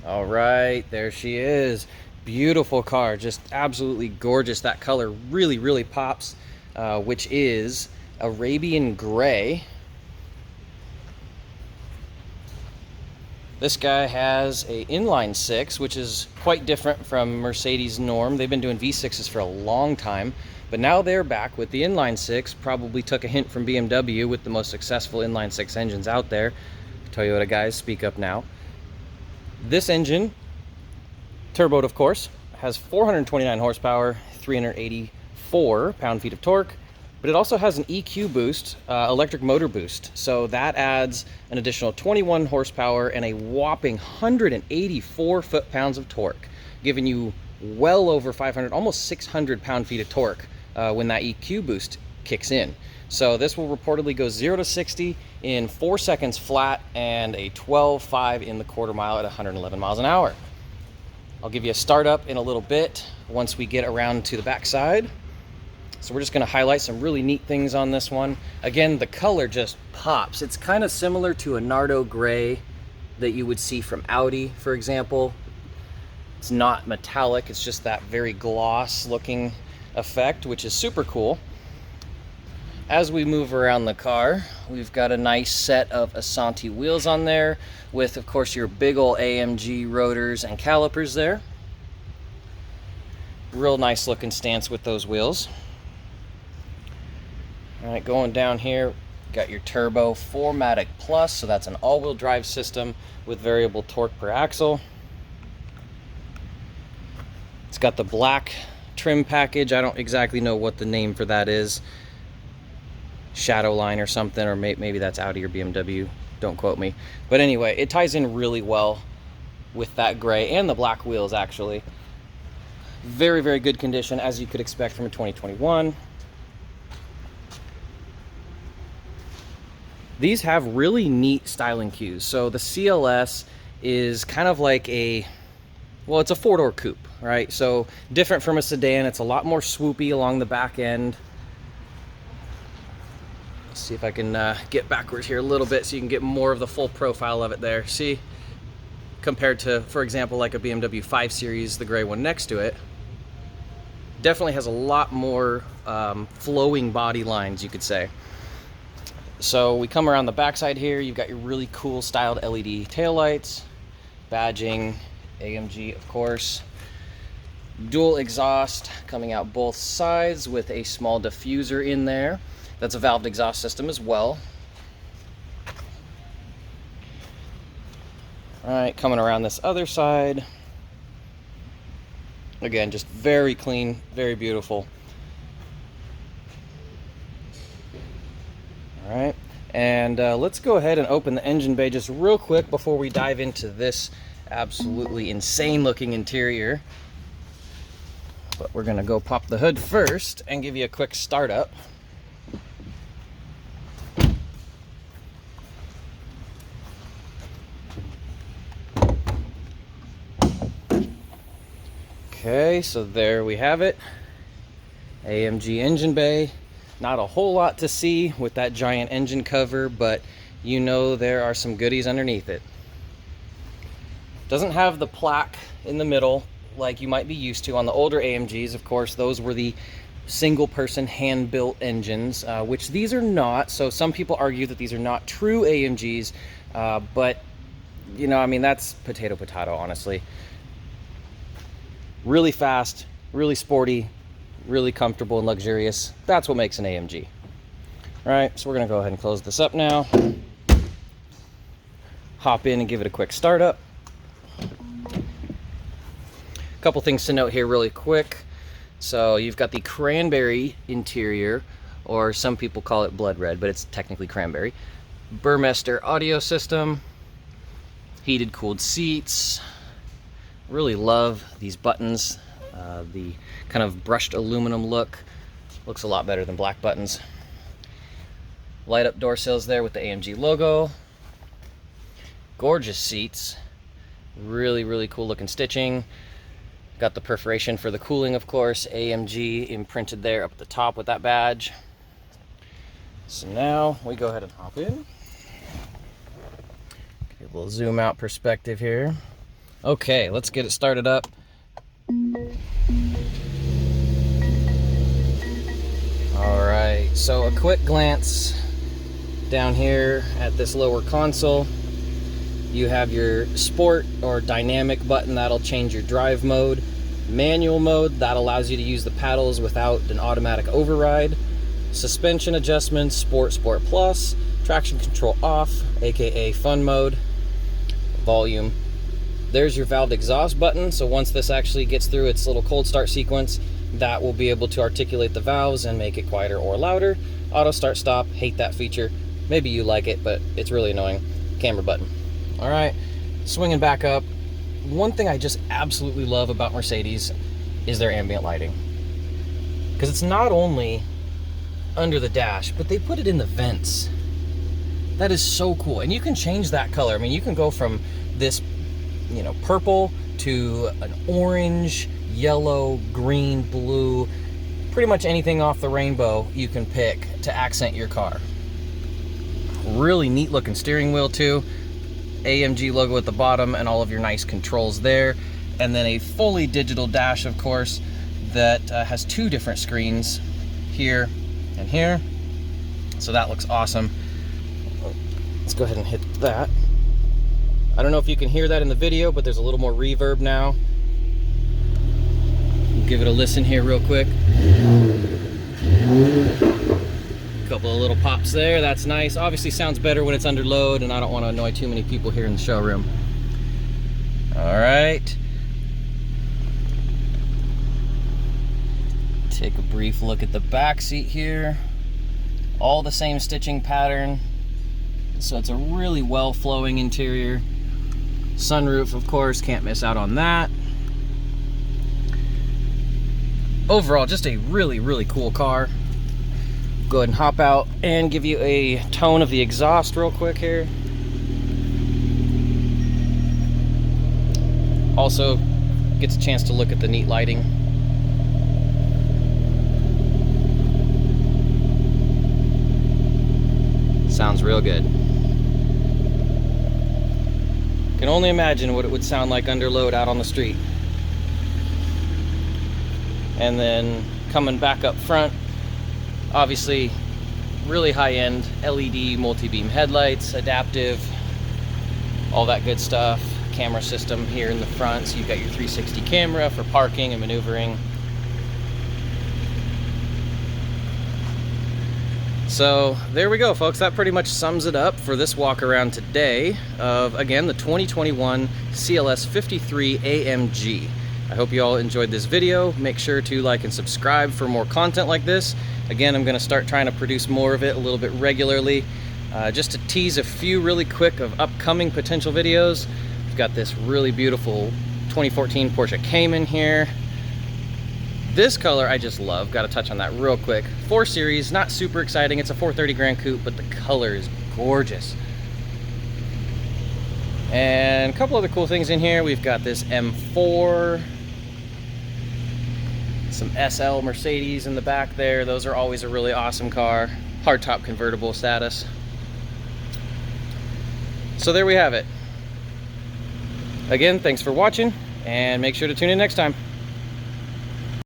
All right, there she is. Beautiful car, just absolutely gorgeous. That color really, really pops, which is Arabian Gray. This guy has a inline six, which is quite different from Mercedes' norm. They've been doing V6s for a long time, but now they're back with the inline six. Probably took a hint from BMW with the most successful inline six engines out there. Toyota guys, speak up now. This engine, turboed of course, has 429 horsepower, 384 pound-feet of torque, but it also has an EQ boost, electric motor boost. So that adds an additional 21 horsepower and a whopping 184 foot-pounds of torque, giving you well over 500, almost 600 pound-feet of torque when that EQ boost kicks in. So this will reportedly go 0 to 60 in 4 seconds flat and a 12.5 in the quarter mile at 111 miles an hour. I'll give you a startup in a little bit once we get around to the backside. So we're just going to highlight some really neat things on this one. Again, the color just pops. It's kind of similar to a Nardo Gray that you would see from Audi, for example. It's not metallic, it's just that very gloss looking effect, which is super cool. As we move around the car, we've got a nice set of Asante wheels on there with, of course, your big ol' AMG rotors and calipers there. Real nice looking stance with those wheels. All right, going down here, got your turbo 4MATIC Plus, so that's an all-wheel drive system with variable torque per axle. It's got the black trim package. I don't exactly know what the name for that is. Shadow line or something, or maybe that's Audi or BMW, don't quote me. But anyway, it ties in really well with that gray and the black wheels actually. Very, very good condition as you could expect from a 2021. These have really neat styling cues. So the CLS is kind of like well, it's a four-door coupe, right? So different from a sedan, it's a lot more swoopy along the back end. See if I can get backwards here a little bit so you can get more of the full profile of it there. See, compared to, for example, like a BMW 5 Series, the gray one next to it, definitely has a lot more flowing body lines, you could say. So we come around the backside here, you've got your really cool styled LED taillights, badging, AMG of course, dual exhaust coming out both sides with a small diffuser in there. That's a valved exhaust system as well. All right, coming around this other side. Again, just very clean, very beautiful. All right, and let's go ahead and open the engine bay just real quick before we dive into this absolutely insane looking interior. But we're gonna go pop the hood first and give you a quick startup. Okay, so there we have it. AMG engine bay. Not a whole lot to see with that giant engine cover, but you know there are some goodies underneath it. Doesn't have the plaque in the middle like you might be used to on the older AMGs. Of course, those were the single-person hand-built engines, which these are not. So some people argue that these are not true AMGs, but you know, I mean, that's potato, honestly. Really fast, really sporty, really comfortable and luxurious. That's what makes an AMG. All right, so we're gonna go ahead and close this up now. Hop in and give it a quick startup. A couple things to note here really quick. So you've got the Cranberry interior, or some people call it blood red, but it's technically Cranberry. Burmester audio system, heated cooled seats. Really love these buttons. The kind of brushed aluminum look looks a lot better than black buttons. Light up door sills there with the AMG logo. Gorgeous seats. Really, really cool looking stitching. Got the perforation for the cooling, of course. AMG imprinted there up at the top with that badge. So now we go ahead and hop in. Get a little zoom out perspective here. Okay, let's get it started up. All right, so a quick glance down here at this lower console. You have your sport or dynamic button that'll change your drive mode. Manual mode, that allows you to use the paddles without an automatic override. Suspension adjustments, Sport Plus. Traction control off, aka fun mode. Volume. There's your valved exhaust button, so once this actually gets through its little cold start sequence, that will be able to articulate the valves and make it quieter or louder. Auto start stop, hate that feature. Maybe you like it, but it's really annoying. Camera button. All right, swinging back up. One thing I just absolutely love about Mercedes is their ambient lighting. Because it's not only under the dash, but they put it in the vents. That is so cool. And you can change that color. I mean, you can go from this, you know, purple to an orange, yellow, green, blue, pretty much anything off the rainbow you can pick to accent your car. Really neat looking steering wheel too. AMG logo at the bottom and all of your nice controls there. And then a fully digital dash, of course, that has two different screens, here and here. So that looks awesome. Let's go ahead and hit that. I don't know if you can hear that in the video, but there's a little more reverb now. Give it a listen here real quick. Couple of little pops there, that's nice. Obviously sounds better when it's under load, and I don't want to annoy too many people here in the showroom. All right. Take a brief look at the back seat here. All the same stitching pattern. So it's a really well flowing interior. Sunroof, of course, can't miss out on that. Overall, just a really, really cool car. Go ahead and hop out and give you a tone of the exhaust real quick here. Also gets a chance to look at the neat lighting. Sounds real good. Can only imagine what it would sound like under load out on the street. And then coming back up front, obviously really high-end LED multi-beam headlights, adaptive, all that good stuff. Camera system here in the front, so you've got your 360 camera for parking and maneuvering. So there we go, folks. That pretty much sums it up for this walk around today of, again, the 2021 CLS53 AMG. I hope you all enjoyed this video. Make sure to like and subscribe for more content like this. Again, I'm going to start trying to produce more of it a little bit regularly. Just to tease a few really quick of upcoming potential videos. We've got this really beautiful 2014 Porsche Cayman here. This color I just love. Got to touch on that real quick. 4 Series, not super exciting. It's a 430 Grand Coupe, but the color is gorgeous. And a couple other cool things in here. We've got this M4, some SL Mercedes in the back there. Those are always a really awesome car. Hardtop convertible status. So there we have it. Again, thanks for watching, and make sure to tune in next time.